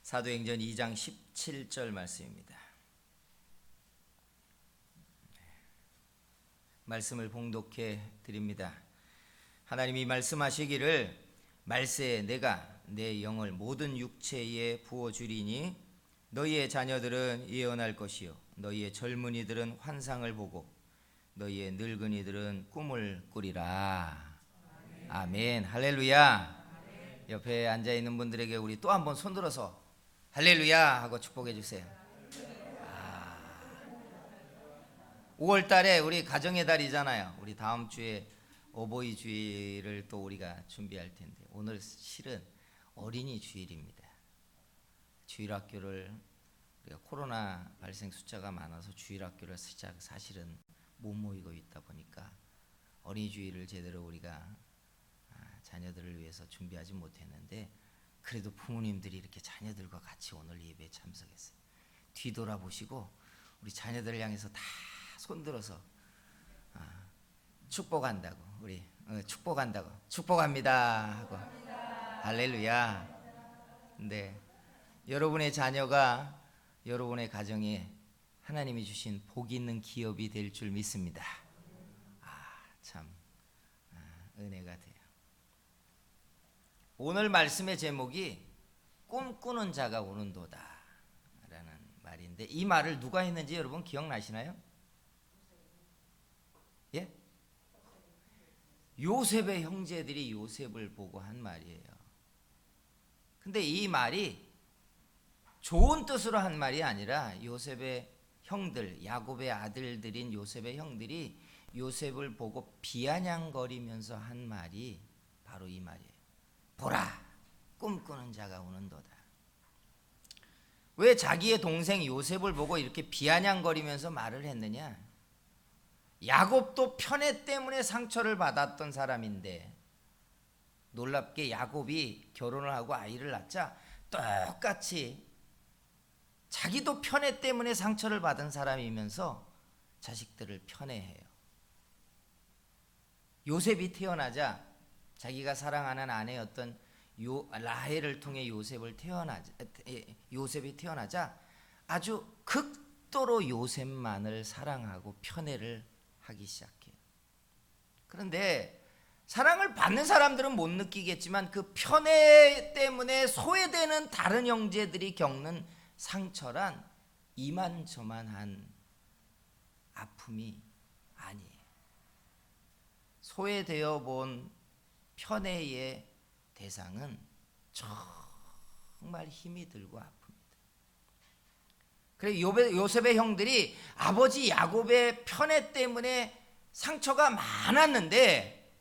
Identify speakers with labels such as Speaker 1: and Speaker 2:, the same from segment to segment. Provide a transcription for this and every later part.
Speaker 1: 사도행전 2장 17절 말씀입니다. 말씀을 봉독해 드립니다. 하나님이 말씀하시기를 말세에 내가 내 영을 모든 육체에 부어주리니 너희의 자녀들은 예언할 것이요 너희의 젊은이들은 환상을 보고 너희의 늙은이들은 꿈을 꾸리라. 아멘. 할렐루야. 옆에 앉아있는 분들에게 우리 또 한 번 손들어서 할렐루야 하고 축복해 주세요. 5월 달에 우리 가정의 달이잖아요. 우리 다음 주에 어버이 주일을 또 우리가 준비할 텐데 오늘 실은 어린이 주일입니다. 주일학교를 우리가 코로나 발생 숫자가 많아서 주일학교를 사실은 못 모이고 있다 보니까 어린이 주일을 제대로 우리가 자녀들을 위해서 준비하지 못했는데 그래도 부모님들이 이렇게 자녀들과 같이 오늘 예배에 참석했어요. 뒤돌아보시고 우리 자녀들을 향해서 다 손들어서 축복한다고 우리 축복한다고 축복합니다 하고 할렐루야. 네, 여러분의 자녀가 여러분의 가정에 하나님이 주신 복 있는 기업이 될 줄 믿습니다. 참 은혜가 돼요. 오늘 말씀의 제목이 꿈꾸는 자가 오는도다 라는 말인데 이 말을 누가 했는지 여러분 기억나시나요? 예? 요셉의 형제들이 요셉을 보고 한 말이에요. 근데 이 말이 좋은 뜻으로 한 말이 아니라 요셉의 형들, 야곱의 아들들인 요셉의 형들이 요셉을 보고 비아냥거리면서 한 말이 바로 이 말이에요. 보라, 꿈꾸는 자가 오는도다. 왜 자기의 동생 요셉을 보고 이렇게 비아냥거리면서 말을 했느냐? 야곱도 편애 때문에 상처를 받았던 사람인데 놀랍게 야곱이 결혼을 하고 아이를 낳자 똑같이 자기도 편애 때문에 상처를 받은 사람이면서 자식들을 편애해요. 요셉이 태어나자 자기가 사랑하는 아내였던 라헬을 통해 요셉이 태어나자 아주 극도로 요셉만을 사랑하고 편애를 하기 시작해요. 그런데 사랑을 받는 사람들은 못 느끼겠지만 그 편애 때문에 소외되는 다른 형제들이 겪는 상처란 이만저만한 아픔이 아니에요. 소외되어 본 편애의 대상은 정말 힘이 들고 아픕니다. 그래서 요셉의 형들이 아버지 야곱의 편애 때문에 상처가 많았는데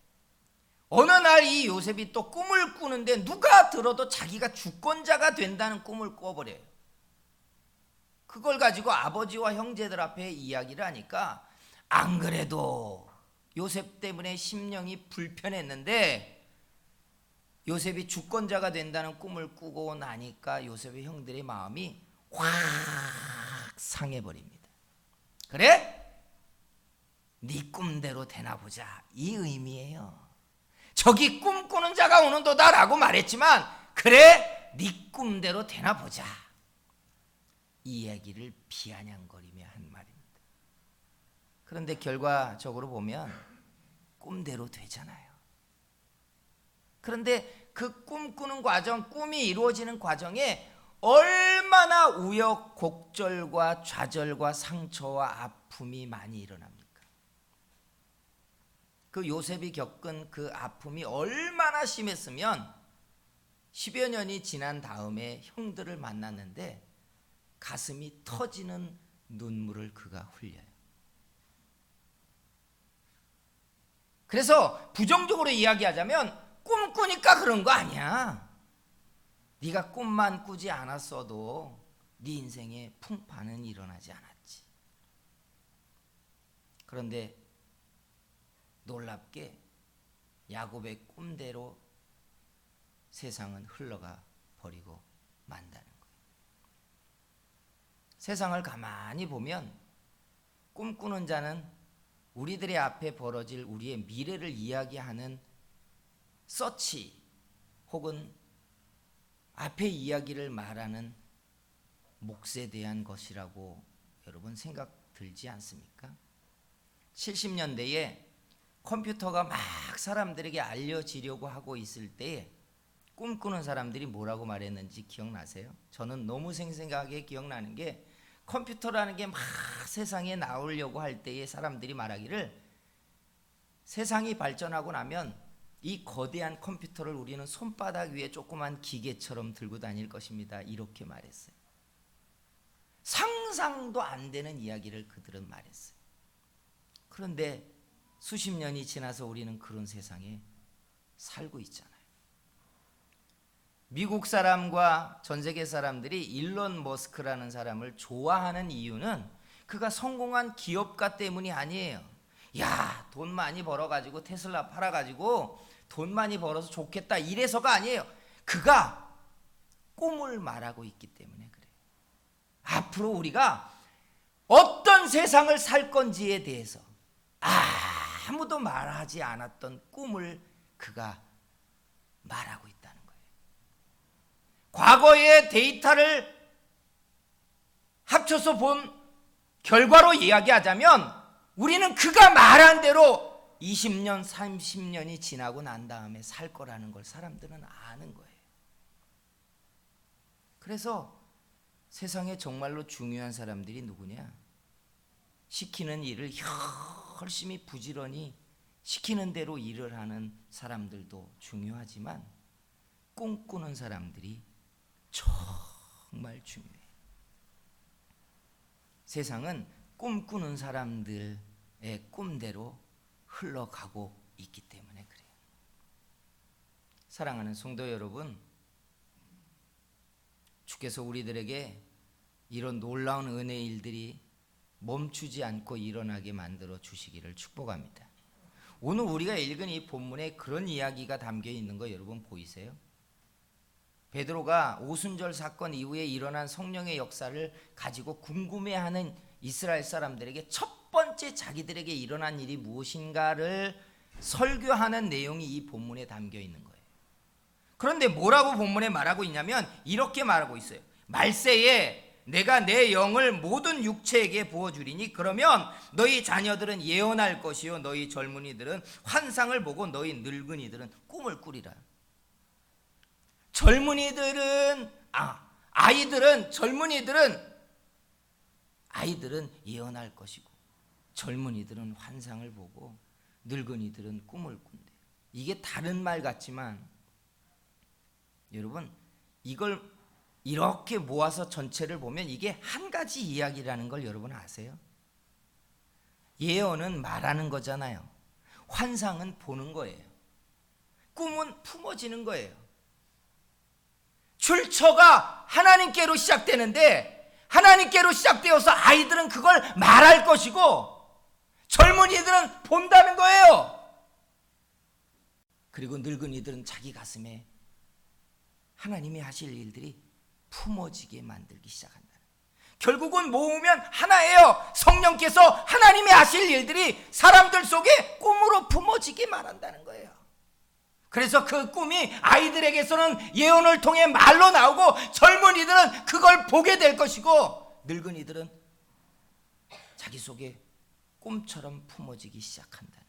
Speaker 1: 어느 날 이 요셉이 또 꿈을 꾸는데 누가 들어도 자기가 주권자가 된다는 꿈을 꿔버려요. 그걸 가지고 아버지와 형제들 앞에 이야기를 하니까 안 그래도 요셉 때문에 심령이 불편했는데 요셉이 주권자가 된다는 꿈을 꾸고 나니까 요셉의 형들의 마음이 확 상해버립니다. 그래? 네 꿈대로 되나 보자 이 의미예요. 저기 꿈꾸는 자가 오는도다 라고 말했지만 그래 네 꿈대로 되나 보자 이 얘기를 비아냥거리며 한 말입니다. 그런데 결과적으로 보면 꿈대로 되잖아요. 그런데 그 꿈꾸는 과정, 꿈이 이루어지는 과정에 얼마나 우여곡절과 좌절과 상처와 아픔이 많이 일어납니까? 그 요셉이 겪은 그 아픔이 얼마나 심했으면 10여 년이 지난 다음에 형들을 만났는데 가슴이 터지는 눈물을 그가 흘려요. 그래서 부정적으로 이야기하자면 꿈꾸니까 그런 거 아니야. 네가 꿈만 꾸지 않았어도 네 인생에 풍파는 일어나지 않았지. 그런데 놀랍게 야곱의 꿈대로 세상은 흘러가 버리고 만다는 거예요. 세상을 가만히 보면 꿈꾸는 자는 우리들의 앞에 벌어질 우리의 미래를 이야기하는 서치 혹은 앞에 이야기를 말하는 몫에 대한 것이라고 여러분 생각 들지 않습니까? 70년대에 컴퓨터가 막 사람들에게 알려지려고 하고 있을 때에 꿈꾸는 사람들이 뭐라고 말했는지 기억나세요? 저는 너무 생생하게 기억나는 게 컴퓨터라는 게 막 세상에 나오려고 할 때에 사람들이 말하기를 세상이 발전하고 나면 이 거대한 컴퓨터를 우리는 손바닥 위에 조그만 기계처럼 들고 다닐 것입니다. 이렇게 말했어요. 상상도 안 되는 이야기를 그들은 말했어요. 그런데 수십 년이 지나서 우리는 그런 세상에 살고 있잖아요. 미국 사람과 전 세계 사람들이 일론 머스크라는 사람을 좋아하는 이유는 그가 성공한 기업가 때문이 아니에요. 야, 돈 많이 벌어가지고 테슬라 팔아가지고 돈 많이 벌어서 좋겠다 이래서가 아니에요. 그가 꿈을 말하고 있기 때문에 그래요. 앞으로 우리가 어떤 세상을 살 건지에 대해서 아무도 말하지 않았던 꿈을 그가 말하고 있다는 거예요. 과거의 데이터를 합쳐서 본 결과로 이야기하자면 우리는 그가 말한 대로 20년, 30년이 지나고 난 다음에 살 거라는 걸 사람들은 아는 거예요. 그래서 세상에 정말로 중요한 사람들이 누구냐? 시키는 일을 열심히 부지런히 시키는 대로 일을 하는 사람들도 중요하지만 꿈꾸는 사람들이 정말 중요해요. 세상은 꿈꾸는 사람들의 꿈대로 흘러가고 있기 때문에 그래요. 사랑하는 성도 여러분, 주께서 우리들에게 이런 놀라운 은혜의 일들이 멈추지 않고 일어나게 만들어 주시기를 축복합니다. 오늘 우리가 읽은 이 본문에 그런 이야기가 담겨 있는 거 여러분 보이세요? 베드로가 오순절 사건 이후에 일어난 성령의 역사를 가지고 궁금해하는 이스라엘 사람들에게 첫 번째 자기들에게 일어난 일이 무엇인가를 설교하는 내용이 이 본문에 담겨 있는 거예요. 그런데 뭐라고 본문에 말하고 있냐면 이렇게 말하고 있어요. 말세에 내가 내 영을 모든 육체에게 부어주리니 그러면 너희 자녀들은 예언할 것이요 너희 젊은이들은 환상을 보고 너희 늙은이들은 꿈을 꾸리라. 아이들은 예언할 것이고 젊은이들은 환상을 보고 늙은이들은 꿈을 꾼대. 이게 다른 말 같지만 여러분 이걸 이렇게 모아서 전체를 보면 이게 한 가지 이야기라는 걸 여러분 아세요? 예언은 말하는 거잖아요. 환상은 보는 거예요. 꿈은 품어지는 거예요. 출처가 하나님께로 시작되는데 하나님께로 시작되어서 아이들은 그걸 말할 것이고 젊은이들은 본다는 거예요. 그리고 늙은이들은 자기 가슴에 하나님이 하실 일들이 품어지게 만들기 시작한다. 결국은 모으면 하나예요. 성령께서 하나님이 하실 일들이 사람들 속에 꿈으로 품어지게 말한다는 거예요. 그래서 그 꿈이 아이들에게서는 예언을 통해 말로 나오고 젊은이들은 그걸 보게 될 것이고 늙은이들은 자기 속에 꿈처럼 품어지기 시작한다.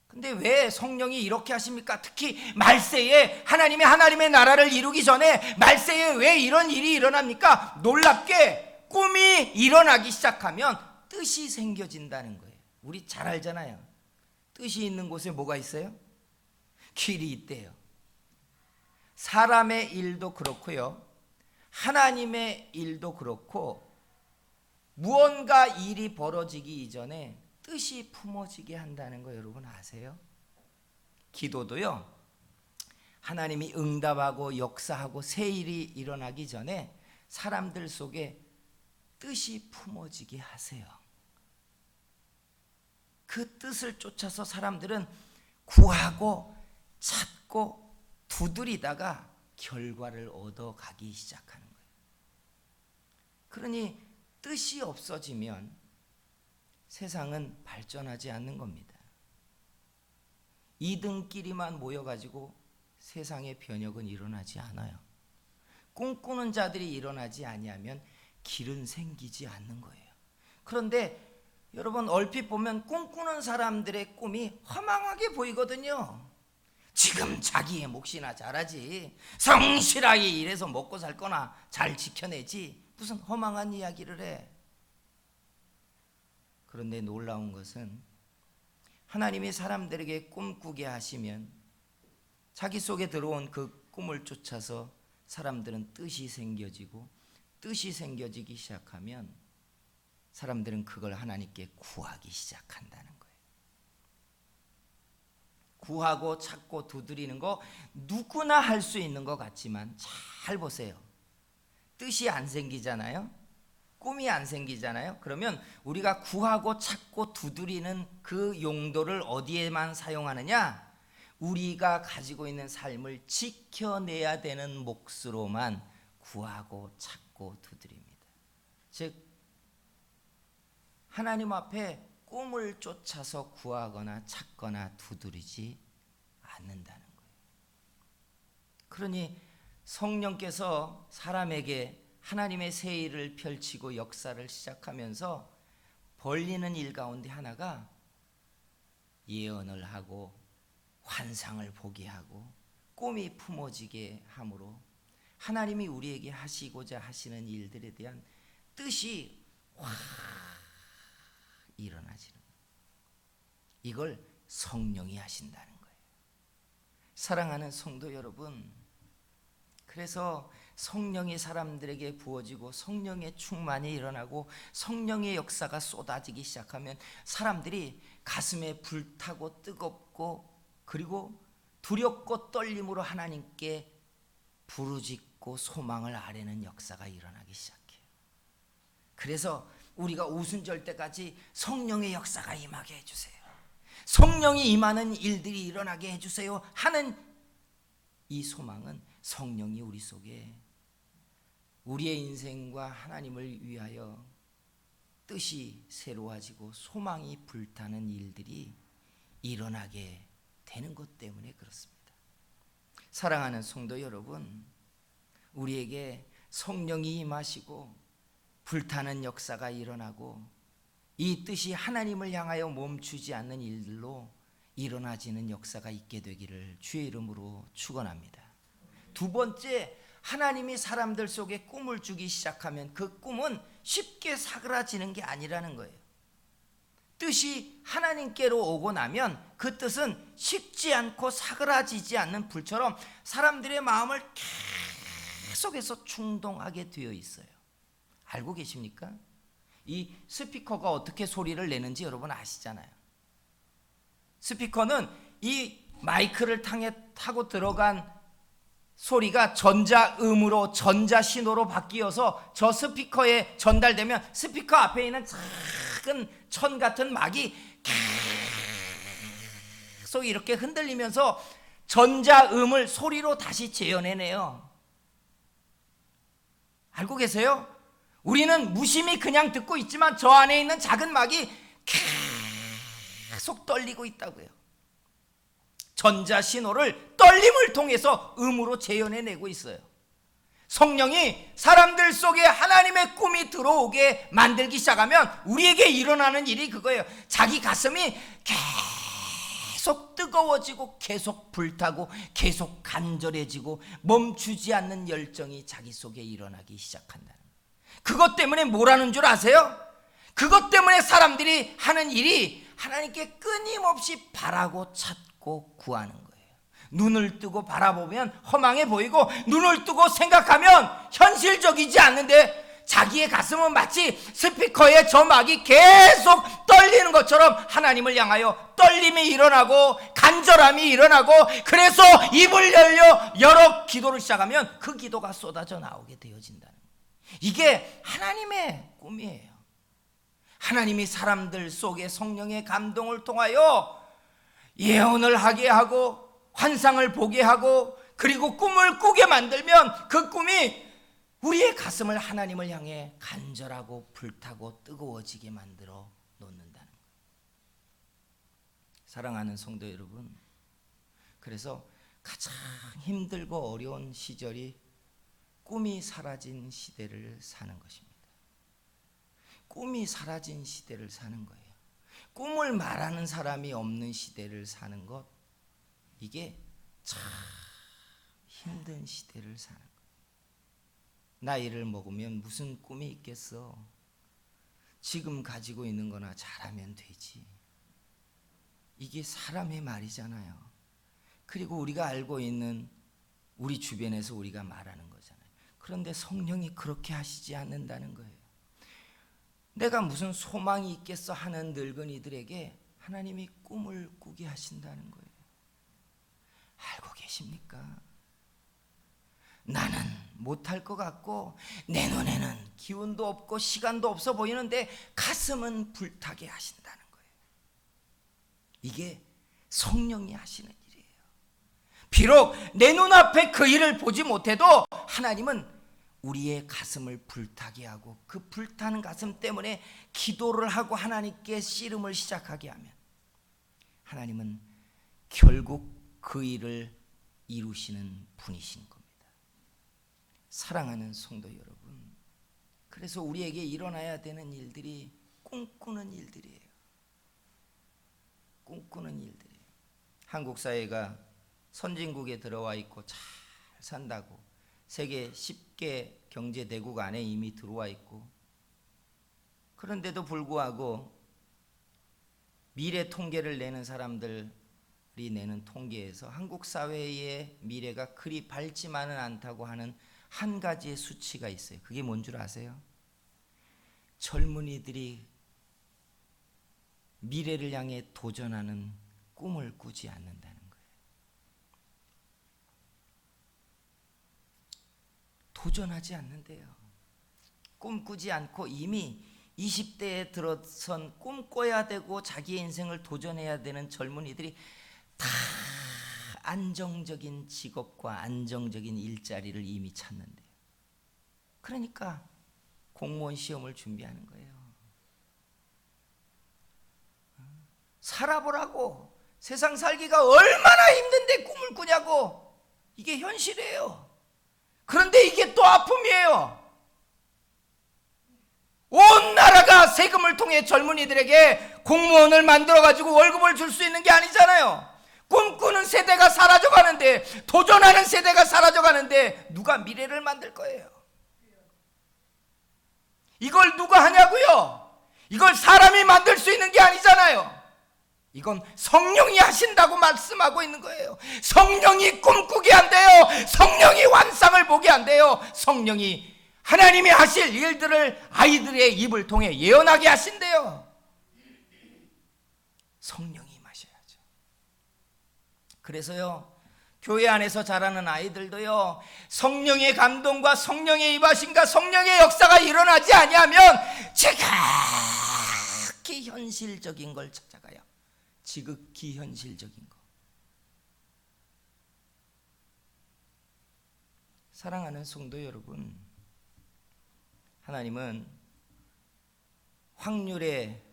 Speaker 1: 근데 왜 성령이 이렇게 하십니까? 특히 말세에 하나님의 나라를 이루기 전에 말세에 왜 이런 일이 일어납니까? 놀랍게 꿈이 일어나기 시작하면 뜻이 생겨진다는 거예요. 우리 잘 알잖아요. 뜻이 있는 곳에 뭐가 있어요? 길이 있대요. 사람의 일도 그렇고요. 하나님의 일도 그렇고 무언가 일이 벌어지기 이전에 뜻이 품어지게 한다는 거 여러분 아세요? 기도도요. 하나님이 응답하고 역사하고 새 일이 일어나기 전에 사람들 속에 뜻이 품어지게 하세요. 그 뜻을 쫓아서 사람들은 구하고 찾고 두드리다가 결과를 얻어가기 시작하는 거예요. 그러니 뜻이 없어지면 세상은 발전하지 않는 겁니다. 2등끼리만 모여가지고 세상의 변혁은 일어나지 않아요. 꿈꾸는 자들이 일어나지 아니하면 길은 생기지 않는 거예요. 그런데 여러분 얼핏 보면 꿈꾸는 사람들의 꿈이 허망하게 보이거든요. 지금 자기의 몫이나 잘하지, 성실하게 일해서 먹고 살 거나 잘 지켜내지, 무슨 허망한 이야기를 해. 그런데 놀라운 것은 하나님이 사람들에게 꿈꾸게 하시면 자기 속에 들어온 그 꿈을 쫓아서 사람들은 뜻이 생겨지고, 뜻이 생겨지기 시작하면 사람들은 그걸 하나님께 구하기 시작한다는 거예요. 구하고 찾고 두드리는 거 누구나 할 수 있는 것 같지만 잘 보세요. 뜻이 안 생기잖아요. 꿈이 안 생기잖아요. 그러면 우리가 구하고 찾고 두드리는 그 용도를 어디에만 사용하느냐? 우리가 가지고 있는 삶을 지켜내야 되는 몫으로만 구하고 찾고 두드립니다. 즉 하나님 앞에 꿈을 쫓아서 구하거나 찾거나 두드리지 않는다는 거예요. 그러니 성령께서 사람에게 하나님의 새 일을 펼치고 역사를 시작하면서 벌리는 일 가운데 하나가 예언을 하고 환상을 보게 하고 꿈이 품어지게 함으로 하나님이 우리에게 하시고자 하시는 일들에 대한 뜻이 확 일어나지는 거예요. 이걸 성령이 하신다는 거예요. 사랑하는 성도 여러분, 그래서 성령이 사람들에게 부어지고 성령의 충만이 일어나고 성령의 역사가 쏟아지기 시작하면 사람들이 가슴에 불타고 뜨겁고 그리고 두렵고 떨림으로 하나님께 부르짖고 소망을 아뢰는 역사가 일어나기 시작해요. 그래서 우리가 오순절 때까지 성령의 역사가 임하게 해주세요, 성령이 임하는 일들이 일어나게 해주세요 하는 이 소망은 성령이 우리 속에 우리의 인생과 하나님을 위하여 뜻이 새로워지고 소망이 불타는 일들이 일어나게 되는 것 때문에 그렇습니다. 사랑하는 성도 여러분, 우리에게 성령이 임하시고 불타는 역사가 일어나고 이 뜻이 하나님을 향하여 멈추지 않는 일들로 일어나지는 역사가 있게 되기를 주의 이름으로 축원합니다. 두 번째, 하나님이 사람들 속에 꿈을 주기 시작하면 그 꿈은 쉽게 사그라지는 게 아니라는 거예요. 뜻이 하나님께로 오고 나면 그 뜻은 식지 않고 사그라지지 않는 불처럼 사람들의 마음을 계속해서 충동하게 되어 있어요. 알고 계십니까? 이 스피커가 어떻게 소리를 내는지 여러분 아시잖아요. 스피커는 이 마이크를 타고 들어간 소리가 전자음으로 전자신호로 바뀌어서 저 스피커에 전달되면 스피커 앞에 있는 작은 천 같은 막이 계속 이렇게 흔들리면서 전자음을 소리로 다시 재현해내요. 알고 계세요? 우리는 무심히 그냥 듣고 있지만 저 안에 있는 작은 막이 계속 떨리고 있다고요. 전자신호를 떨림을 통해서 음으로 재현해내고 있어요. 성령이 사람들 속에 하나님의 꿈이 들어오게 만들기 시작하면 우리에게 일어나는 일이 그거예요. 자기 가슴이 계속 뜨거워지고 계속 불타고 계속 간절해지고 멈추지 않는 열정이 자기 속에 일어나기 시작한다는 거예요. 그것 때문에 뭐라는 줄 아세요? 그것 때문에 사람들이 하는 일이 하나님께 끊임없이 바라고 찾고 구하는 거예요. 눈을 뜨고 바라보면 허망해 보이고 눈을 뜨고 생각하면 현실적이지 않는데 자기의 가슴은 마치 스피커의 저 막이 계속 떨리는 것처럼 하나님을 향하여 떨림이 일어나고 간절함이 일어나고 그래서 입을 열려 여러 기도를 시작하면 그 기도가 쏟아져 나오게 되어진다는 거예요. 이게 하나님의 꿈이에요. 하나님이 사람들 속에 성령의 감동을 통하여 예언을 하게 하고 환상을 보게 하고 그리고 꿈을 꾸게 만들면 그 꿈이 우리의 가슴을 하나님을 향해 간절하고 불타고 뜨거워지게 만들어 놓는다는 거예요. 사랑하는 성도 여러분, 그래서 가장 힘들고 어려운 시절이 꿈이 사라진 시대를 사는 것입니다. 꿈이 사라진 시대를 사는 거예요. 꿈을 말하는 사람이 없는 시대를 사는 것, 이게 참 힘든 시대를 사는 거예요. 나이를 먹으면 무슨 꿈이 있겠어? 지금 가지고 있는 거나 잘하면 되지. 이게 사람의 말이잖아요. 그리고 우리가 알고 있는 우리 주변에서 우리가 말하는 거잖아요. 그런데 성령이 그렇게 하시지 않는다는 거예요. 내가 무슨 소망이 있겠어 하는 늙은이들에게 하나님이 꿈을 꾸게 하신다는 거예요. 알고 계십니까? 나는 못할 것 같고 내 눈에는 기운도 없고 시간도 없어 보이는데 가슴은 불타게 하신다는 거예요. 이게 성령이 하시는 일이에요. 비록 내 눈앞에 그 일을 보지 못해도 하나님은 우리의 가슴을 불타게 하고 그 불타는 가슴 때문에 기도를 하고 하나님께 씨름을 시작하게 하면 하나님은 결국 그 일을 이루시는 분이신 겁니다. 사랑하는 성도 여러분, 그래서 우리에게 일어나야 되는 일들이 꿈꾸는 일들이에요. 꿈꾸는 일들이에요. 한국 사회가 선진국에 들어와 있고 잘 산다고 세계 10개 경제대국 안에 이미 들어와 있고, 그런데도 불구하고 미래 통계를 내는 사람들이 내는 통계에서 한국 사회의 미래가 그리 밝지만은 않다고 하는 한 가지의 수치가 있어요. 그게 뭔 줄 아세요? 젊은이들이 미래를 향해 도전하는 꿈을 꾸지 않는다는 거예요. 도전하지 않는데요. 꿈꾸지 않고 이미 20대에 들어선 꿈꿔야 되고 자기의 인생을 도전해야 되는 젊은이들이 다 안정적인 직업과 안정적인 일자리를 이미 찾는데요. 그러니까 공무원 시험을 준비하는 거예요. 살아보라고. 세상 살기가 얼마나 힘든데 꿈을 꾸냐고. 이게 현실이에요. 그런데 이게 또 아픔이에요. 온 나라가 세금을 통해 젊은이들에게 공무원을 만들어가지고 월급을 줄 수 있는 게 아니잖아요. 꿈꾸는 세대가 사라져가는데, 도전하는 세대가 사라져가는데 누가 미래를 만들 거예요? 이걸 누가 하냐고요? 이걸 사람이 만들 수 있는 게 아니잖아요. 이건 성령이 하신다고 말씀하고 있는 거예요. 성령이 꿈꾸게 한대요. 성령이 환상을 보게 한대요. 성령이 하나님이 하실 일들을 아이들의 입을 통해 예언하게 하신대요. 성령이 임하셔야죠. 그래서요, 교회 안에서 자라는 아이들도요, 성령의 감동과 성령의 임하심과 성령의 역사가 일어나지 아니하면 지극히 현실적인 걸 찾아가요. 지극히 현실적인 거. 사랑하는 성도 여러분, 하나님은 확률에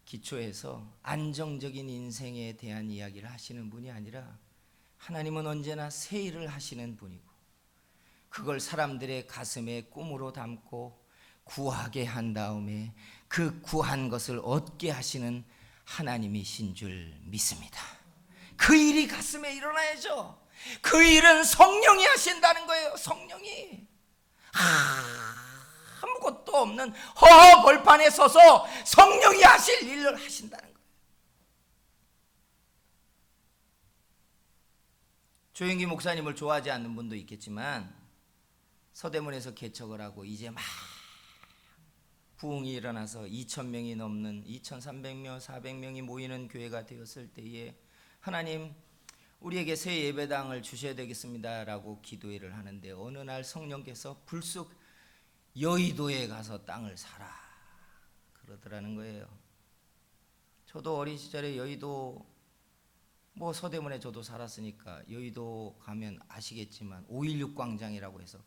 Speaker 1: 기초해서 안정적인 인생에 대한 이야기를 하시는 분이 아니라 하나님은 언제나 새 일을 하시는 분이고, 그걸 사람들의 가슴에 꿈으로 담고 구하게 한 다음에 그 구한 것을 얻게 하시는 하나님이신 줄 믿습니다. 그 일이 가슴에 일어나야죠. 그 일은 성령이 하신다는 거예요. 성령이. 아무것도 없는 허허 벌판에 서서 성령이 하실 일을 하신다는 거예요. 조영기 목사님을 좋아하지 않는 분도 있겠지만 서대문에서 개척을 하고 이제 막 부흥이 일어나서 2,000명이 넘는 2,300명, 400명이 모이는 교회가 되었을 때에 하나님, 우리에게 새 예배당을 주셔야 되겠습니다 라고 기도회를 하는데 어느 날 성령께서 불쑥 여의도에 가서 땅을 사라 그러더라는 거예요. 저도 어린 시절에 여의도, 뭐 서대문에 저도 살았으니까 여의도 가면 아시겠지만 5.16 광장이라고 해서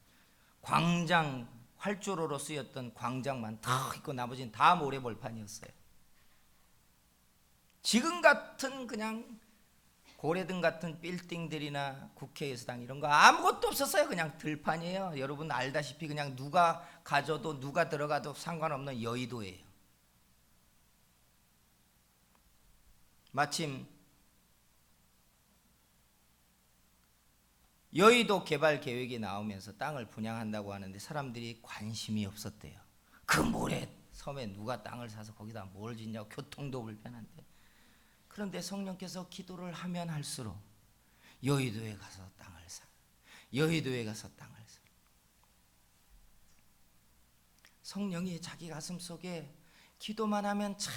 Speaker 1: 광장, 활주로로 쓰였던 광장만 다 있고 나머지는 다 모래벌판이었어요. 지금 같은 그냥 고래등 같은 빌딩들이나 국회의사당 이런 거 아무것도 없었어요. 그냥 들판이에요. 여러분 알다시피 그냥 누가 가져도 누가 들어가도 상관없는 여의도예요. 마침 여의도 개발 계획이 나오면서 땅을 분양한다고 하는데 사람들이 관심이 없었대요. 그 모래 섬에 누가 땅을 사서 거기다 뭘 짓냐고, 교통도 불편한데. 그런데 성령께서 기도를 하면 할수록 여의도에 가서 땅을 사, 여의도에 가서 땅을 사. 성령이 자기 가슴 속에 기도만 하면 참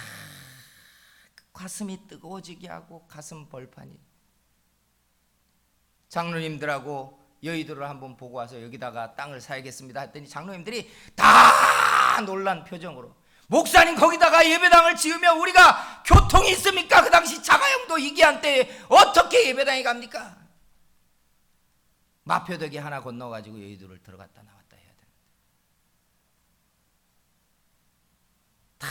Speaker 1: 가슴이 뜨거워지게 하고 가슴 벌판이. 장로님들하고 여의도를 한번 보고 와서 여기다가 땅을 사야겠습니다 했더니 장로님들이 다 놀란 표정으로, 목사님 거기다가 예배당을 지으면 우리가 교통이 있습니까? 그 당시 자가용도 이기한 때에 어떻게 예배당에 갑니까? 마표대교 하나 건너가지고 여의도를 들어갔다 나왔다 해야 되는데 다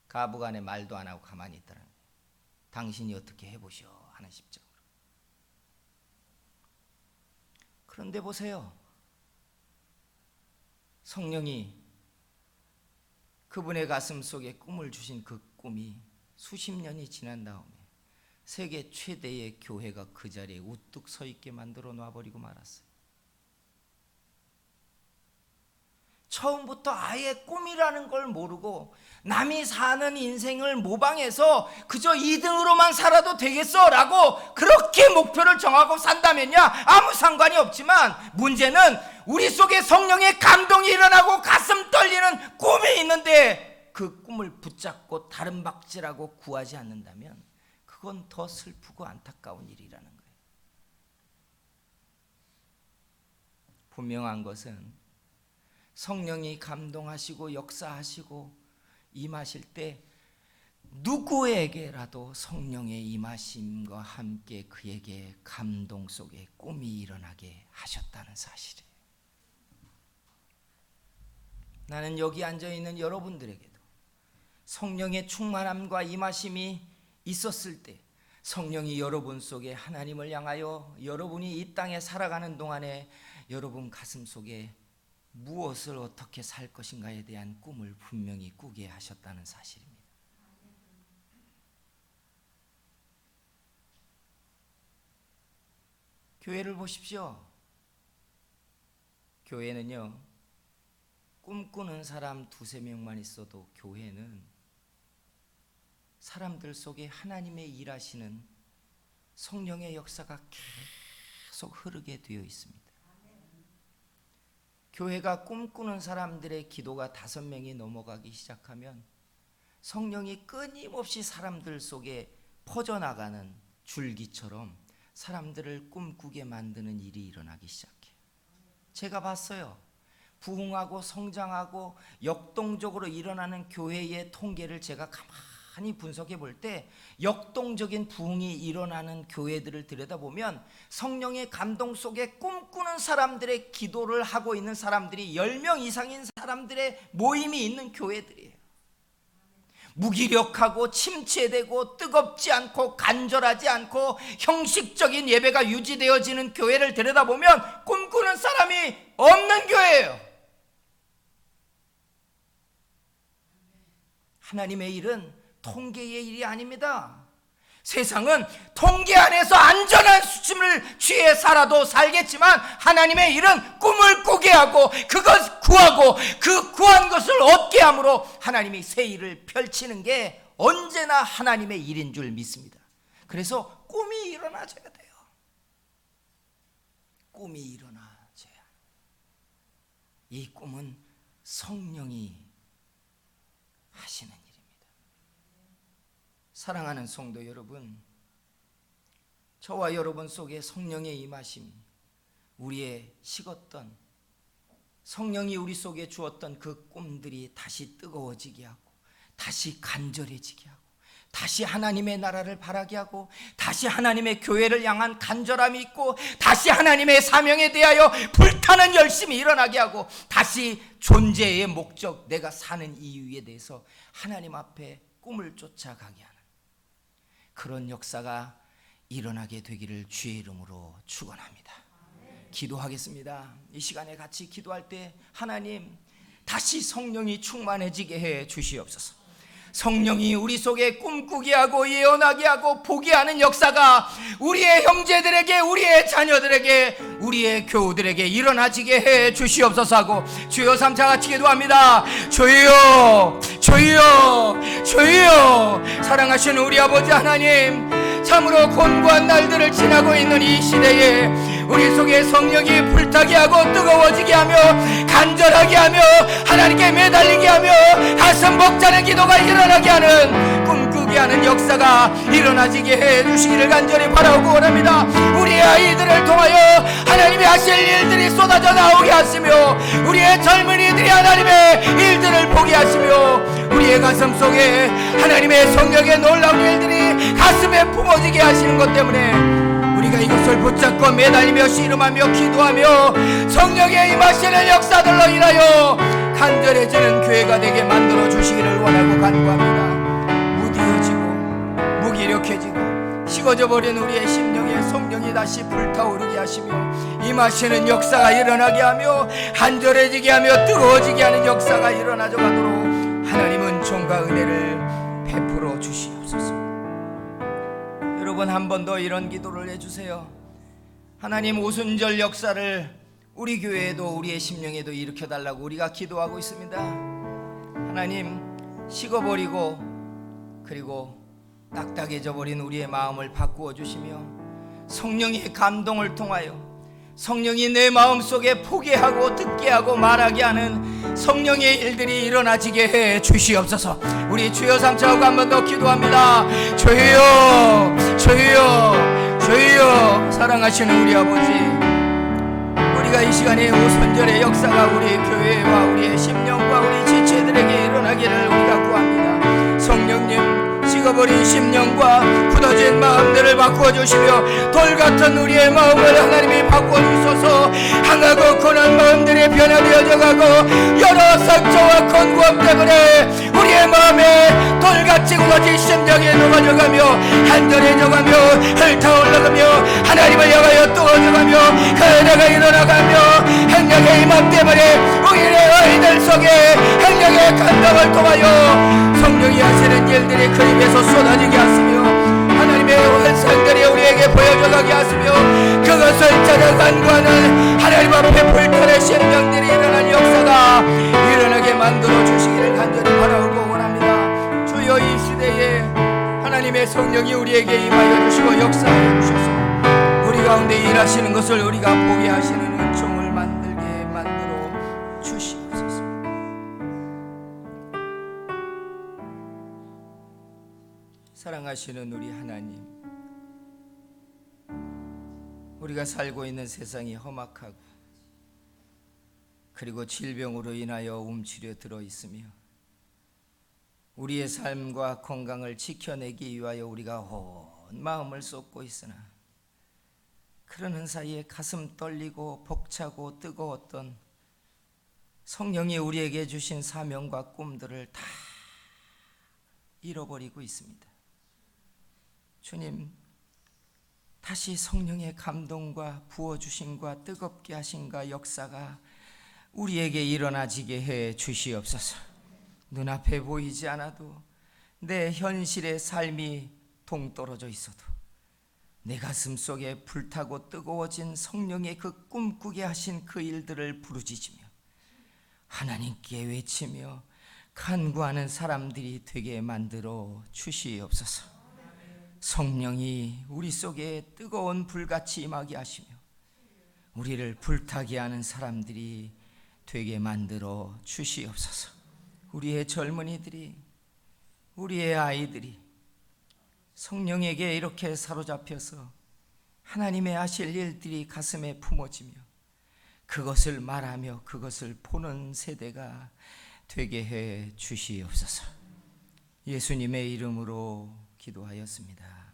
Speaker 1: 가부간에 말도 안 하고 가만히 있더라는 거예요. 당신이 어떻게 해보시오 하는 심정으로. 그런데 보세요. 성령이 그분의 가슴 속에 꿈을 주신 그 꿈이 수십 년이 지난 다음에 세계 최대의 교회가 그 자리에 우뚝 서 있게 만들어 놔버리고 말았어요. 처음부터 아예 꿈이라는 걸 모르고 남이 사는 인생을 모방해서 그저 2등으로만 살아도 되겠어 라고 그렇게 목표를 정하고 산다면야 아무 상관이 없지만, 문제는 우리 속에 성령의 감동이 일어나고 가슴 떨리는 꿈이 있는데 그 꿈을 붙잡고 다른 박질하고 구하지 않는다면 그건 더 슬프고 안타까운 일이라는 거예요. 분명한 것은 성령이 감동하시고 역사하시고 임하실 때 누구에게라도 성령의 임하심과 함께 그에게 감동 속에 꿈이 일어나게 하셨다는 사실이에요. 나는 여기 앉아있는 여러분들에게도 성령의 충만함과 임하심이 있었을 때, 성령이 여러분 속에 하나님을 향하여 여러분이 이 땅에 살아가는 동안에 여러분 가슴 속에 무엇을 어떻게 살 것인가에 대한 꿈을 분명히 꾸게 하셨다는 사실입니다. 교회를 보십시오. 교회는요, 꿈꾸는 사람 두세 명만 있어도 교회는 사람들 속에 하나님의 일하시는 성령의 역사가 계속 흐르게 되어 있습니다. 교회가 꿈꾸는 사람들의 기도가 5명이 넘어가기 시작하면 성령이 끊임없이 사람들 속에 퍼져나가는 줄기처럼 사람들을 꿈꾸게 만드는 일이 일어나기 시작해요. 제가 봤어요. 부흥하고 성장하고 역동적으로 일어나는 교회의 통계를 제가 가만히 분석해 볼 때 역동적인 부흥이 일어나는 교회들을 들여다보면 성령의 감동 속에 꿈꾸는 사람들의 기도를 하고 있는 사람들이 10명 이상인 사람들의 모임이 있는 교회들이에요. 무기력하고 침체되고 뜨겁지 않고 간절하지 않고 형식적인 예배가 유지되어지는 교회를 들여다보면 꿈꾸는 사람이 없는 교회예요. 하나님의 일은 통계의 일이 아닙니다. 세상은 통계 안에서 안전한 수침을 취해 살아도 살겠지만 하나님의 일은 꿈을 꾸게 하고 그것 구하고 그 구한 것을 얻게 함으로 하나님이 새 일을 펼치는 게 언제나 하나님의 일인 줄 믿습니다. 그래서 꿈이 일어나줘야 돼요. 꿈이 일어나줘야. 이 꿈은 성령이 하시는 일입니다. 사랑하는 성도 여러분, 저와 여러분 속에 성령의 임하심, 우리의 식었던 성령이 우리 속에 주었던 그 꿈들이 다시 뜨거워지게 하고 다시 간절해지게 하고 다시 하나님의 나라를 바라게 하고 다시 하나님의 교회를 향한 간절함이 있고 다시 하나님의 사명에 대하여 불타는 열심이 일어나게 하고 다시 존재의 목적, 내가 사는 이유에 대해서 하나님 앞에 꿈을 쫓아가게 하는 그런 역사가 일어나게 되기를 주의 이름으로 축원합니다. 기도하겠습니다. 이 시간에 같이 기도할 때 하나님 다시 성령이 충만해지게 해 주시옵소서. 성령이 우리 속에 꿈꾸게 하고 예언하게 하고 보게 하는 역사가 우리의 형제들에게, 우리의 자녀들에게, 우리의 교우들에게 일어나지게 해 주시옵소서 하고 주여 3차 같이 기도합니다. 주여, 주여, 주여. 사랑하시는 우리 아버지 하나님, 참으로 곤고한 날들을 지나고 있는 이 시대에 우리 속에 성령이 불타게 하고 뜨거워지게 하며 간절하게 하며 하나님께 매달리게 하며 가슴 벅차는 기도가 일어나게 하는, 꿈꾸게 하는 역사가 일어나지게 해 주시기를 간절히 바라고 원합니다. 우리의 아이들을 통하여 하나님이 하실 일들이 쏟아져 나오게 하시며 우리의 젊은이들이 하나님의 일들을 보게 하시며 우리의 가슴 속에 하나님의 성령의 놀라운 일들이 가슴에 품어지게 하시는 것 때문에 우리가 이것을 붙잡고 매달리며 씨름하며 기도하며 성령의 임하시는 역사들로 인하여 간절해지는 교회가 되게 만들어 주시기를 원하고 간구합니다. 무디어지고 무기력해지고 식어져 버린 우리의 심령에 성령이 다시 불타오르게 하시며 임하시는 역사가 일어나게 하며 간절해지게 하며 뜨거워지게 하는 역사가 일어나져 가도록 하나님은 종과 은혜를 베풀어 주시옵소서. 여러분, 한 번 더 이런 기도를 해주세요. 하나님, 오순절 역사를 우리 교회에도 우리의 심령에도 일으켜달라고 우리가 기도하고 있습니다. 하나님, 식어버리고 그리고 딱딱해져 버린 우리의 마음을 바꾸어 주시며 성령의 감동을 통하여 성령이 내 마음속에 포기하게 하고 듣게 하고 말하게 하는 성령의 일들이 일어나지게 해 주시옵소서. 우리 주여 3차하고 한 번 더 기도합니다. 주여, 주여, 주여. 사랑하시는 우리 아버지, 우리가 이 시간에 오순절의 역사가 우리 교회와 우리의 심령과 우리 지체들에게 일어나기를 우리가 구합니다. 성령님, 식어버린 심령과 굳어진 마음들을 바꾸어주시며 돌같은 우리의 마음을 하나님이 바꾸어주셔서 향하고 고난 마음들이 변화되어져 가고 여러 상처와 건고함 때문에 우리의 마음에 돌같이 굳어진 심령이 녹아져가며 한절해져가며 헐타올라가며 하나님을 향하여 뜨거워져가며 그 은혜가 일어나가며 행력의 임함 때문에 우리의 아이들 속에 행력의 감동을 통하여 성령이 하시는 일들이 그 입에서 쏟아지게 하시며 하나님의 환상들이 우리에게 보여져가게 하시며 그것을 찾아 간구하는 하나님 앞에 불타는 심령들이 일어나는 역사가 일어나게 만들어 주시기를 간절히 바라고 원합니다. 주여, 이 시대에 하나님의 성령이 우리에게 임하여 주시고 역사하여 주셔서 우리 가운데 일하시는 것을 우리가 보게 하시는 은총을 만들게 만들어 주시옵소서. 사랑하시는 우리 하나님, 우리가 살고 있는 세상이 험악하고 그리고 질병으로 인하여 움츠려 들어 있으며 우리의 삶과 건강을 지켜내기 위하여 우리가 온 마음을 쏟고 있으나 그러는 사이에 가슴 떨리고 벅차고 뜨거웠던 성령이 우리에게 주신 사명과 꿈들을 다 잃어버리고 있습니다. 주님, 다시 성령의 감동과 부어주심과 뜨겁게 하심과 역사가 우리에게 일어나지게 해 주시옵소서. 눈앞에 보이지 않아도 내 현실의 삶이 동떨어져 있어도 내 가슴 속에 불타고 뜨거워진 성령의 그 꿈꾸게 하신 그 일들을 부르짖으며 하나님께 외치며 간구하는 사람들이 되게 만들어 주시옵소서. 성령이 우리 속에 뜨거운 불같이 임하게 하시며 우리를 불타게 하는 사람들이 되게 만들어 주시옵소서. 우리의 젊은이들이, 우리의 아이들이 성령에게 이렇게 사로잡혀서 하나님의 하실 일들이 가슴에 품어지며 그것을 말하며 그것을 보는 세대가 되게 해 주시옵소서. 예수님의 이름으로 기도하였습니다.